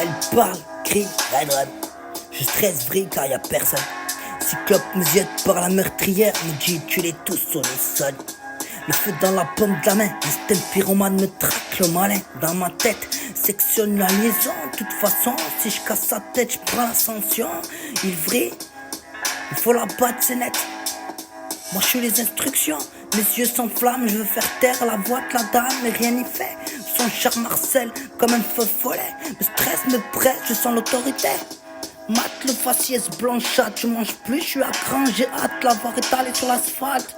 Elle parle, crie, rêve. Je stresse vrai car y'a personne. Cyclope me jette par la meurtrière, me dit tu les tous sur les sols. Le feu dans la paume de la main, un style pyromane me traque le malin. Dans ma tête, sectionne la liaison. De toute façon, si je casse sa tête, je prends l'ascension. Il vrille, il faut la battre, c'est net. Moi je suis les instructions, mes yeux s'enflamment, je veux faire taire la voix de la dame, mais rien n'y fait. Son char Marcel, comme un feu follet. Le stress me presse, je sens l'autorité. Mate le faciès blanchâtre, je mange plus, je suis à cran, j'ai hâte de l'avoir étalé sur l'asphalte.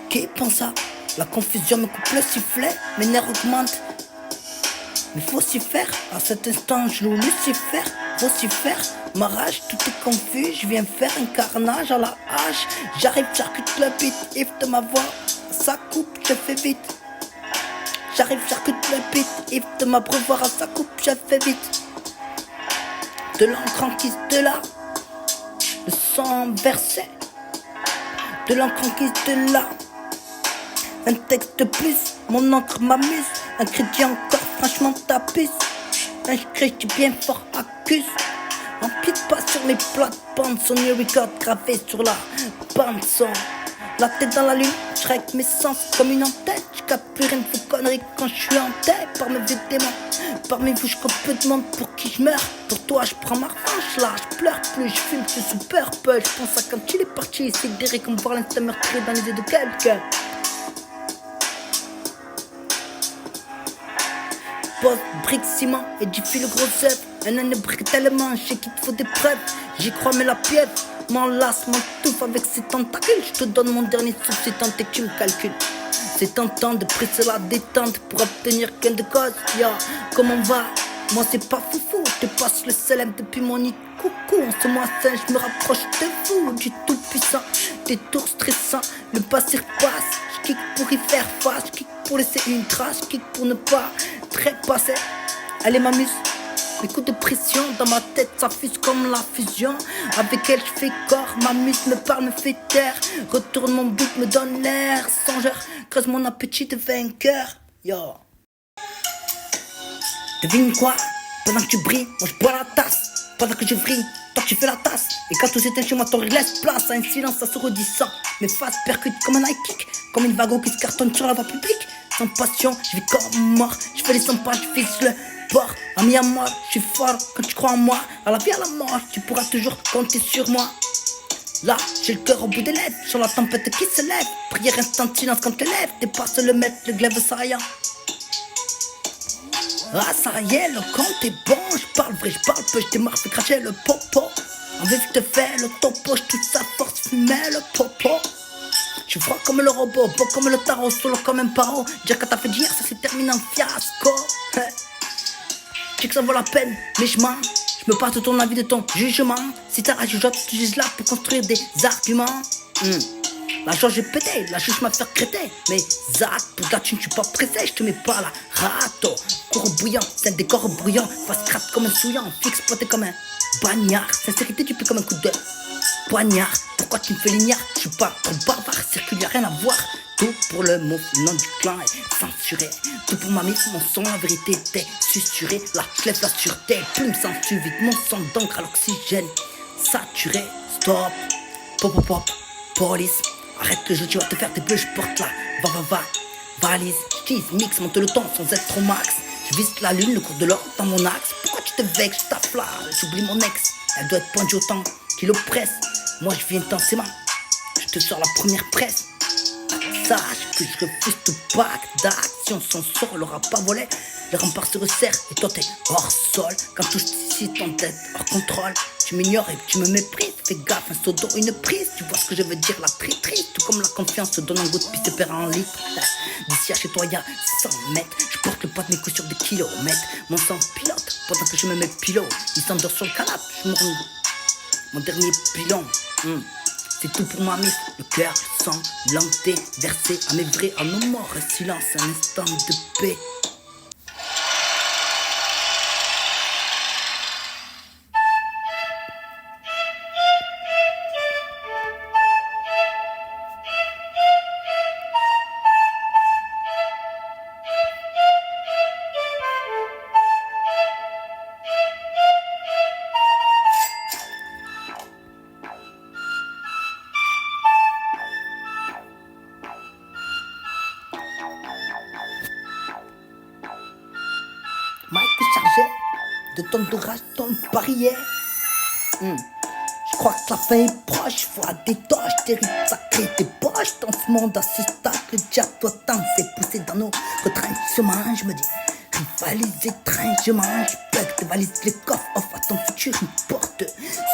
Qui pense à la confusion me coupe le sifflet, mes nerfs augmentent. Mais faut s'y faire, à cet instant je loue Lucifer, faut s'y faire. Ma rage, tout est confus, je viens faire un carnage à la hache. J'arrive, j'arcute le beat, if de ma voix, ça coupe, je fais vite. J'arrive, j'arcute le beat, if de ma brevoire, ça coupe, je fais vite. De l'encre enquise de là, le sang versé. De l'encre enquise de là, un texte de plus, mon encre m'amuse. Un crédit encore, franchement tapis. Un crédit bien fort accuse. Empile pas sur mes plates-bandes, son new record gravé sur la bande son. La tête dans la lune, je règle mes sens comme une antenne. Je capte plus rien de vos conneries quand je suis en tête. Parmi mes démons, parmi vous je compte peu de monde pour qui je meurs. Pour toi je prends ma revanche là, je pleure plus, je fume plus sous purple. Je pense à quand il est parti, essayer d'errer comme voir l'instant meurtrier dans les yeux de quelqu'un. Pose, brique, ciment, édifie le gros œuf. Un an de brique tellement, je sais qu'il te faut des preuves. J'y crois mais la pièce m'enlace, m'entouffe avec ses tentacules. Je te donne mon dernier souffle, c'est tant que tu me calcules. C'est tentant de presser la détente pour obtenir gain de cause. Yo, comment on va? Moi c'est pas foufou, je te passe le célèbre depuis mon nid de coucou. En ce mois sain, je me rapproche de vous, du tout puissant. Des tours stressants, le passé repasse. Je kick pour y faire face, je kick pour laisser une trace, je kick pour ne pas trépasser. Allez m'amuse. Les coups de pression dans ma tête, ça fuse comme la fusion. Avec elle, je fais corps, ma muse me parle, me fait taire. Retourne mon but, me donne l'air songeur, creuse mon appétit de vainqueur. Yo. Devine quoi? Pendant que tu brilles, moi je bois la tasse. Pendant que je vrille, toi tu fais la tasse. Et quand tout s'éteint chez moi, ton rire laisse place à un silence assourdissant. Mes faces percutent comme un high kick, comme une wagon qui se cartonne sur la voie publique. Sans passion, je vis comme mort. Je fais les 100 pas, je vise le bord. Ami à moi, je suis fort quand tu crois en moi. À la vie, à la mort, tu pourras toujours compter sur moi. Là, j'ai le cœur au bout des lèvres, sur la tempête qui se lève. Prière instant, silence quand te lèves. Dépasse le maître, le glaive saillant. Ah ça y est, le compte est bon. Je parle vrai, je parle peu, je démarre, fais cracher le popo. En vue, je te fais le topo, je toute sa force fumait le popo. Je suis froid comme le robot, beau comme le tarot, solo comme un paro. Dire que t'as fait d'hier, ça s'est terminé en fiasco. Je sais que ça vaut la peine, mais je mens. Je me passe de ton avis, de ton jugement. Si t'as rage, tu juges là pour construire des arguments. La joie j'ai pété, la juge m'a fait créter. Mais Zach, pour la thune, je suis pas pressé, je te mets pas la râteau. Cours bouillant, c'est un décor bruyant. Face crate comme un souillant, fixe poté comme un bagnard. Sincérité, tu peux comme un coup de poignard. Pourquoi tu me fais l'ignare? Je suis pas trop bavard, circule, y'a rien à voir. Tout pour le mot, nom du clan est censuré. Tout pour ma mise, mon son, la vérité était susurrée. Là, je lève la sûreté, plume s'enfuit vite. Mon sang d'encre à l'oxygène saturé. Stop, pop pop pop, police. Arrête le jeu, tu vas te faire des bleus, je porte la valise. J'utilise mix, monte le ton sans être trop max. Je vise la lune, le cours de l'or dans mon axe. Pourquoi tu te vexes, je t'afflamme, j'oublie mon ex. Elle doit être pendue autant qu'il oppresse. Moi je vis intensément, je te sors la première presse. Sache que je refuse tout pacte d'action. Son sort, on l'aura pas volé. Les remparts se resserrent et toi t'es hors sol. Quand touche ici ton tête hors contrôle. Tu m'ignores et tu me méprises. Fais gaffe, un seau d'eau, une prise. Tu vois ce que je veux dire, la traîtrise. Tout comme la confiance se donne en goutte puis se perd en litre. D'ici à chez toi y'a 100 mètres. Je porte le poids de mes coups sur des kilomètres. Mon sang pilote pendant que je me mets pilot. Il s'endort sur le canapé, je me rends mon dernier pilon. C'est tout pour ma mise, le cœur sanglanté, versé à mes vrais, à nos morts, silence, un instant de paix. de tonnes de rage dans le barillet. Je crois que la fin est proche, vois des toches, des rides sacrées, des poches. Dans ce monde à ce stade, le diable doit tant s'est poussé dans nos retranchements. Je me dis, rivalise étrangement, je bug, dévalise les coffres, offre à ton futur une porte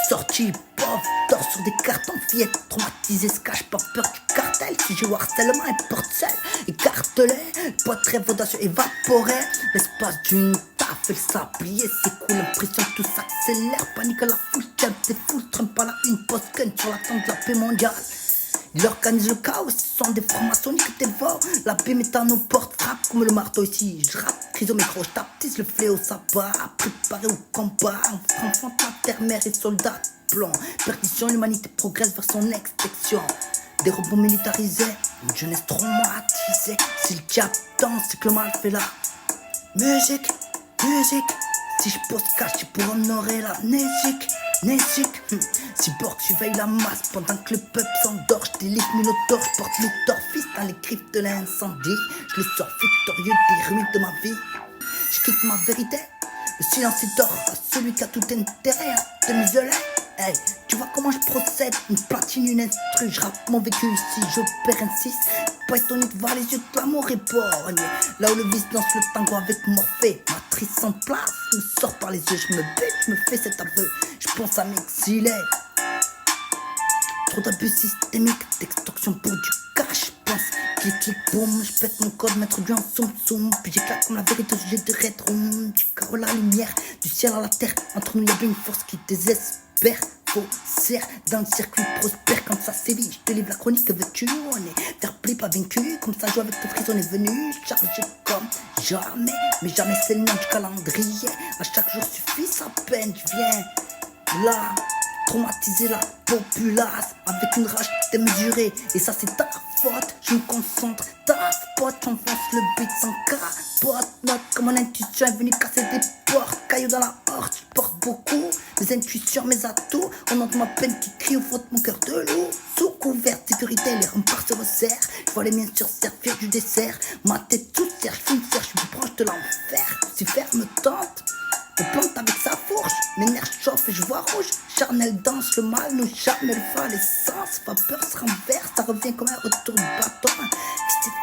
sortie, pauvre, dors sur des cartons, fillette traumatisée, se cache pas peur du cartel. Si je vois harcèlement, elle porte seule, écartelée, poids très audacieux, évaporé, l'espace d'une taf, le sablier s'écoule, l'impression que tout s'accélère, panique à la foule, tiens des foules, trempe à la une post-gun sur la tente de la paix mondiale. Il organise le chaos, ce sont des formations que t'évoques. L'abîme est à nos portes, frappe comme le marteau ici. Je rappe, crise au micro, je tapise le fléau, ça bat. Préparé au combat, enfante la terre, mère et soldats blancs. Perdition, l'humanité progresse vers son extinction. Des robots militarisés, une jeunesse traumatisée. Si le diable danse, c'est que le mal fait la musique, musique. Si je pose cache pour honorer la musique. Cyborg surveille la masse pendant que le peuple s'endort. Je délivre Minotaur, je porte Luthor, fils dans les griffes de l'incendie. Je le sors victorieux des ruines de ma vie. Je quitte ma vérité, le silence est d'or à celui qui a tout intérêt à te museler. Hey, tu vois comment je procède, une platine, une instru, je rappe mon vécu ici, j'opère ainsi. Pas étonné de voir les yeux de l'amour éborgnés. Là où le vice danse le tango avec Morphée, matrice en place, me sort par les yeux, je me bute, je me fais cet aveu, je pense à m'exiler. Trop d'abus systémiques, d'extorsion pour du cash, je pense. Clic, boum, je pète mon code, mettre du en soum, puis j'éclate comme la vérité au sujet de rétro. Du carreau à la lumière, du ciel à la terre, entre nous y a bien une force qui désespère. Faussaire dans le circuit prospère, quand ça sévit, je te livre la chronique, que veux-tu? On est fair play, pas vaincu, comme ça joue avec tes frises, on est venu chargé comme jamais, mais jamais c'est le nom du calendrier. À chaque jour suffit sa peine, je viens là traumatiser la populace avec une rage démesurée, et ça c'est ta faute. Je me concentre, ta faute, j'enfonce le beat sans capote. Note comme mon intuition est venue casser des portes, cailloux dans la horte, je porte beaucoup mes intuitions, mes atouts. On entend ma peine qui crie au fond de mon cœur de loup. Sous couvert de sécurité, les remparts se resserrent. Je vois les miens surservir du dessert. Ma tête tout serre, je fume serre, je suis proche de l'enfer. Lucifer me tente, me plante avec sa fourche. Mes nerfs chauffent et je vois rouge. Charnel danse, le mal nous charme, elle va l'essence. Vapeur se renverse, ça revient comme un retour de bâton.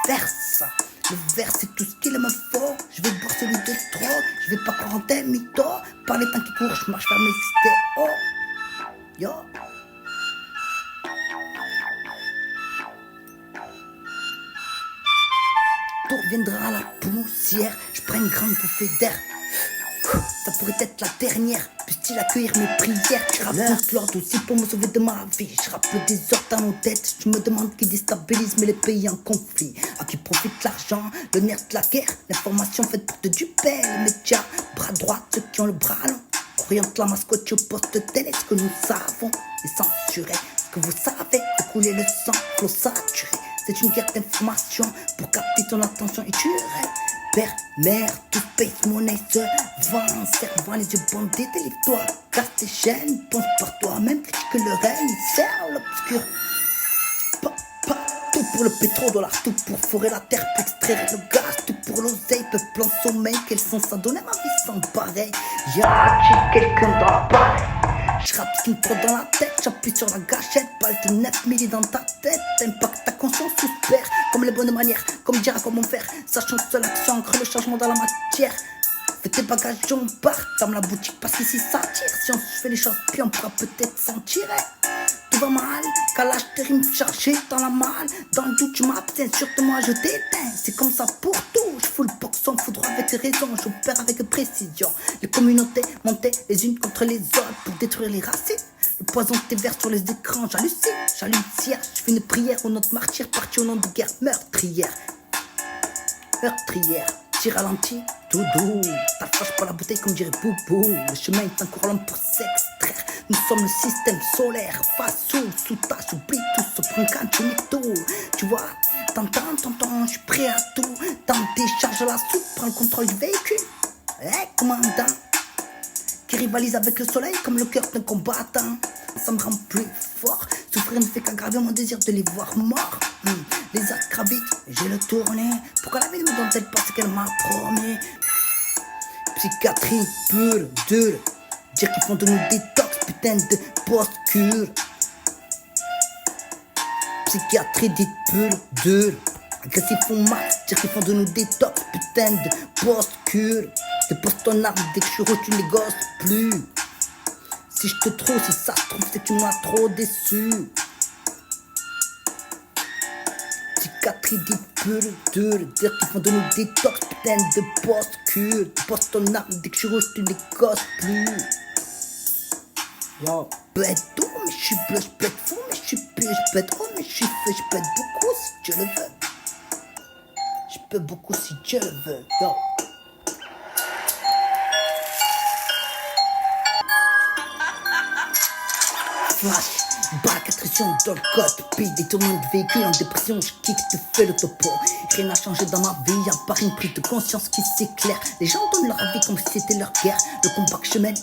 Vice-versa. Le verre c'est tout ce qu'il me faut. Je vais boire celui de trop. Je vais pas croire en tes mythos. Par les temps qui courent, je marche vers mes cités. Oh, yo. Tout reviendra à la poussière. Je prends une grande bouffée d'air. Ça pourrait être la dernière. Puisse-t-il accueillir mes prières? Je rappe l'ordre aussi pour me sauver de ma vie. Je rappe le désordre dans nos têtes. Je me demande qui déstabilise mais les pays en conflit. À qui profite l'argent, le nerf de la guerre, l'information faite pour te duper. Les médias, bras droit, ceux qui ont le bras long, orientent la mascotte au poste de télé. Ce que nous savons est censuré. Ce que vous savez, c'est couler le sang, flot saturé. C'est une guerre d'information pour capter ton attention et tuer. Père, mère, tout space monnaie se vend, servant les yeux bandés, délivre-toi, casse tes chaînes, pense par toi-même, critique le règne, serre l'obscur. Tout pour le pétrodollar, tout pour forer la terre, pour extraire le gaz, tout pour l'oseille, peuple en sommeil, quel sens ça donne à ma vie sans pareil. Y'a quelqu'un dans la pareille. Je rappe ce qui me prend dans la tête, j'appuie sur la gâchette, balle de 9 milli dans ta tête, impacte ta conscience, tout se perd, comme les bonnes manières, comme dire à comment faire, sachant que seule action ancre le changement dans la matière. Fais tes bagages, on part, ferme la boutique parce qu'ici ça tire, si on se fait les choses puis on pourra peut-être s'en tirer. Tout va mal, calage tes rimes chargées dans la malle, dans le doute je m'abstiens, sur de moi je t'éteins, c'est comme ça pour tout. Je fous le boxon, fous droit avec raison, j'opère avec précision. Les communautés montaient les unes contre les autres pour détruire les racines. Le poison de tes vers sur les écrans, j'hallucine, j'allume cierge, je fais une prière au notre martyr parti au nom de guerre meurtrière. Meurtrière, tir ralenti, tout doux, t'approches pas la bouteille comme dirait Boubou. Le chemin est encore long pour s'extraire. Nous sommes le système solaire, face sous tâche, oublie tout, se prend quand tu mets tout. Tu vois, t'entends, je suis prêt à tout. T'en décharge la soupe, prends le contrôle du véhicule. Commandant, qui rivalise avec le soleil comme le cœur d'un combattant. Ça me rend plus fort, souffrir ne fait qu'aggraver mon désir de les voir morts. Les actes gravitent, j'ai le tourné. Pourquoi la vie ne me donne-t-elle pas ce qu'elle m'a promis? Psychiatrie pure, dure. Dire qu'ils font de nous détox, putain de post-cure. Psychiatrie dite pure, dure. Agressif au max, dire qu'ils font de nous détox, putain de post-cure. Dépose ton arme dès que je suis rouge, tu négoses plus. Si je te trouve, si ça se trouve, c'est que tu m'as trop déçu. Psychiatrie dite pure, dure. Dire qu'ils font de nous détox, putain de post-cure. Dépose ton arme dès que je suis rouge, tu négoses plus. Yo. Je peux être doux, mais je suis bleu, je peux être fou, mais je suis pur, je peux être haut, mais je suis feu, je peux être beaucoup si Dieu le veut. Je peux beaucoup si Dieu le veut. Yo. Flash, bac, attrition dans le code, pays détournement de véhicules en dépression, je kick, te fais le topo. Rien n'a changé dans ma vie, à part une prise de conscience qui s'éclaire. Les gens donnent leur avis comme si c'était leur guerre, le combat que je mène.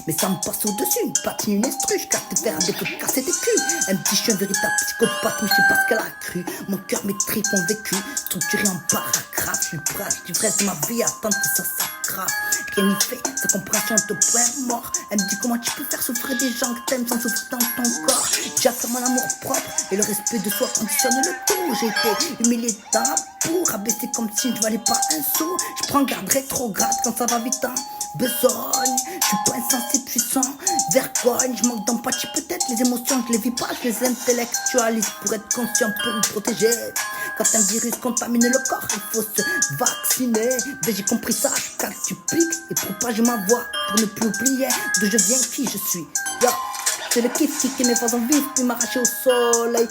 Mais ça me passe au-dessus, une patine, une instru, je casse tes fers à défaut de casser des culs. Elle me dit je suis un véritable psychopathe, mais je sais pas ce qu'elle a cru. Mon cœur, mes tripes ont vécu, structuré en paragraphe. Je suis prêt, je l'ivresse de ma vie, attendre que ça s'aggrave. Rien n'y fait, sa compréhension est au point mort. Elle me dit comment tu peux faire souffrir des gens que t'aimes sans souffrir dans ton corps. J'affirme mon amour propre et le respect de soi conditionne le tout. J'ai été humilié dans la boue, rabaissé comme si je valais pas un sou. Je prends garde rétrograde quand ça va vite en besogne. Je suis pas insensé puissant, vergogne. Je manque d'empathie peut-être, les émotions je les vis pas, je les intellectualise pour être conscient, pour me protéger. Quand un virus contamine le corps, il faut se vacciner. Ben j'ai compris ça, car tu piques et propage ma voix pour ne plus oublier d'où je viens, qui je suis. Yo. C'est le kiff qui met mes façons vives puis m'arracher au soleil.